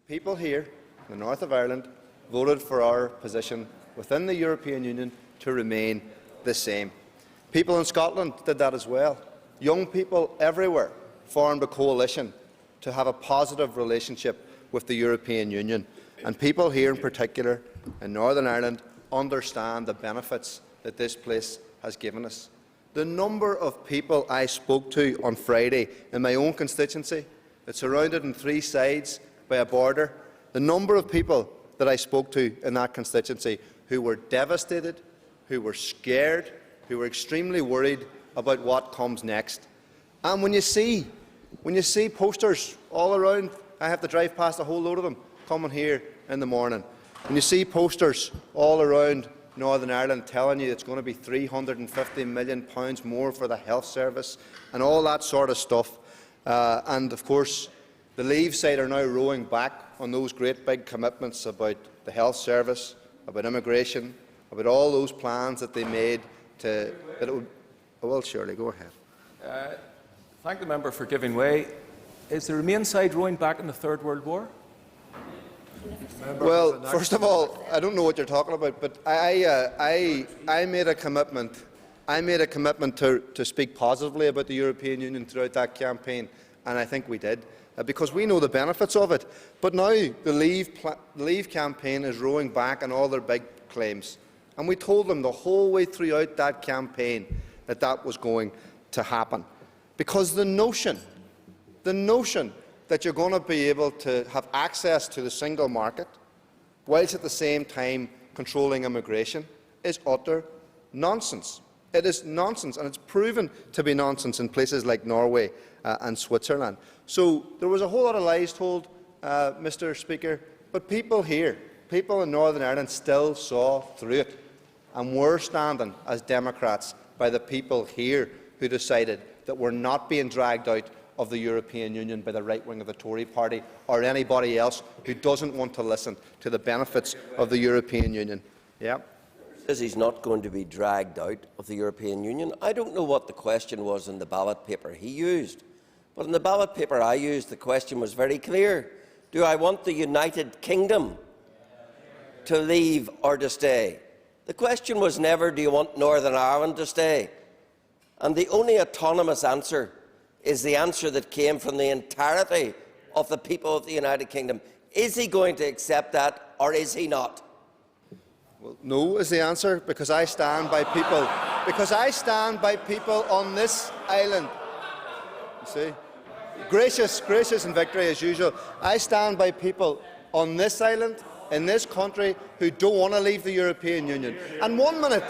People here in the north of Ireland voted for our position within the European Union to remain the same. People in Scotland did that as well. Young people everywhere formed a coalition to have a positive relationship with the European Union. And people here in particular in Northern Ireland understand the benefits that this place has given us. The number of people I spoke to on Friday in my own constituency, it's surrounded on three sides by a border, the number of people that I spoke to in that constituency who were devastated, who were scared, who were extremely worried about what comes next. And when you see posters all around, I have to drive past a whole load of them coming here in the morning. When you see posters all around Northern Ireland telling you it's going to be £350 million more for the health service and all that sort of stuff, and of course the Leave side are now rowing back on those great big commitments about the health service, about immigration, about all those plans that they made to that it would. Well, surely go ahead. Thank the member for giving way. Is the Remain side rowing back in the Third World War? Well, first of all, I don't know what you're talking about, but I made a commitment. I made a commitment to speak positively about the European Union throughout that campaign, and I think we did, because we know the benefits of it. But now the Leave campaign is rowing back on all their big claims, and we told them the whole way throughout that campaign that that was going to happen, because the notion that you're going to be able to have access to the single market, whilst at the same time controlling immigration, is utter nonsense. It is nonsense, and it's proven to be nonsense in places like Norway and Switzerland. So there was a whole lot of lies told, Mr. Speaker, but people here, people in Northern Ireland, still saw through it, and we're standing as Democrats by the people here who decided that we're not being dragged out of the European Union by the right wing of the Tory party or anybody else who doesn't want to listen to the benefits of the European Union. Yeah. Says he's not going to be dragged out of the European Union. I don't know what the question was in the ballot paper he used, but in the ballot paper I used, the question was very clear. Do I want the United Kingdom to leave or to stay? The question was never, do you want Northern Ireland to stay? And the only autonomous answer is the answer that came from the entirety of the people of the United Kingdom. Is he going to accept that, or is he not? Well, no is the answer, because I stand by people. Because I stand by people on this island. You see, gracious in victory as usual. I stand by people on this island, in this country, who don't want to leave the European Union. And one minute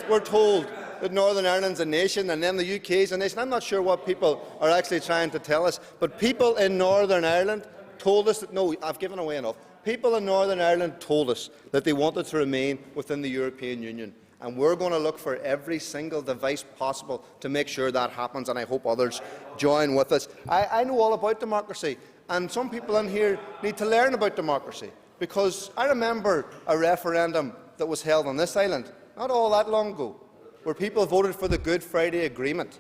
we're told that Northern Ireland's a nation, and then the UK is a nation. I'm not sure what people are actually trying to tell us, but people in Northern Ireland told us that, no, I've given away enough. People in Northern Ireland told us that they wanted to remain within the European Union, and we're going to look for every single device possible to make sure that happens, and I hope others join with us. I know all about democracy, and some people in here need to learn about democracy, because I remember a referendum that was held on this island not all that long ago, where people voted for the Good Friday Agreement.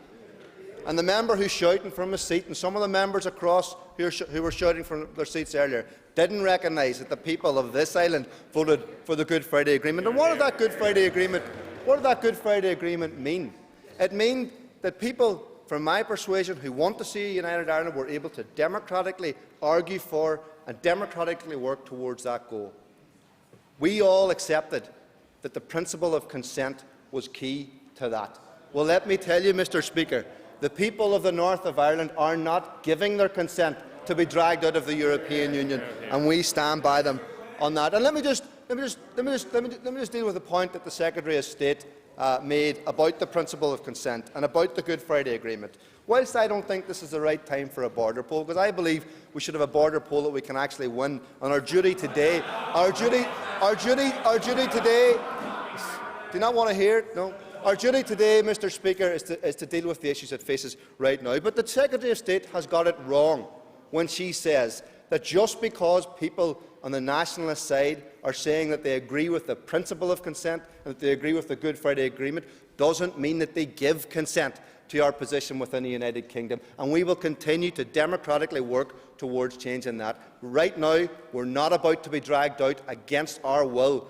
And the member who's shouting from his seat, and some of the members across who were shouting from their seats earlier, didn't recognise that the people of this island voted for the Good Friday Agreement. And what did that Good Friday Agreement mean? It meant that people from my persuasion who want to see a united Ireland were able to democratically argue for and democratically work towards that goal. We all accepted that the principle of consent was key to that. Well, let me tell you, Mr. Speaker, the people of the north of Ireland are not giving their consent to be dragged out of the European Union, and we stand by them on that. And let me just deal with the point that the Secretary of State made about the principle of consent and about the Good Friday Agreement. Whilst I don't think this is the right time for a border poll, because I believe we should have a border poll that we can actually win, and our duty today, today. Do you not want to hear it? No. Our duty today, Mr. Speaker, is to deal with the issues it faces right now. But the Secretary of State has got it wrong when she says that just because people on the nationalist side are saying that they agree with the principle of consent and that they agree with the Good Friday Agreement doesn't mean that they give consent to our position within the United Kingdom, and we will continue to democratically work towards changing that. Right now, we're not about to be dragged out against our will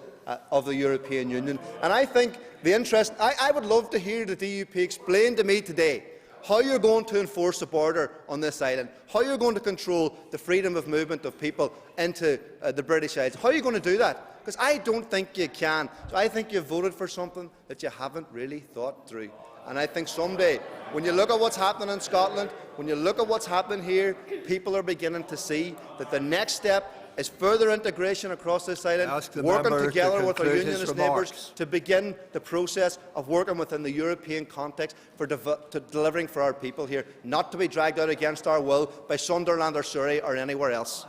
of the European Union. And I think the interest, I would love to hear the DUP explain to me today how you're going to enforce the border on this island, how you're going to control the freedom of movement of people into the British Isles. How are you going to do that? Because I don't think you can. So I think you've voted for something that you haven't really thought through. And I think someday, when you look at what's happening in Scotland, when you look at what's happening here, people are beginning to see that the next step is further integration across this island, working together with our unionist neighbours to begin the process of working within the European context for delivering for our people here, not to be dragged out against our will by Sunderland or Surrey or anywhere else.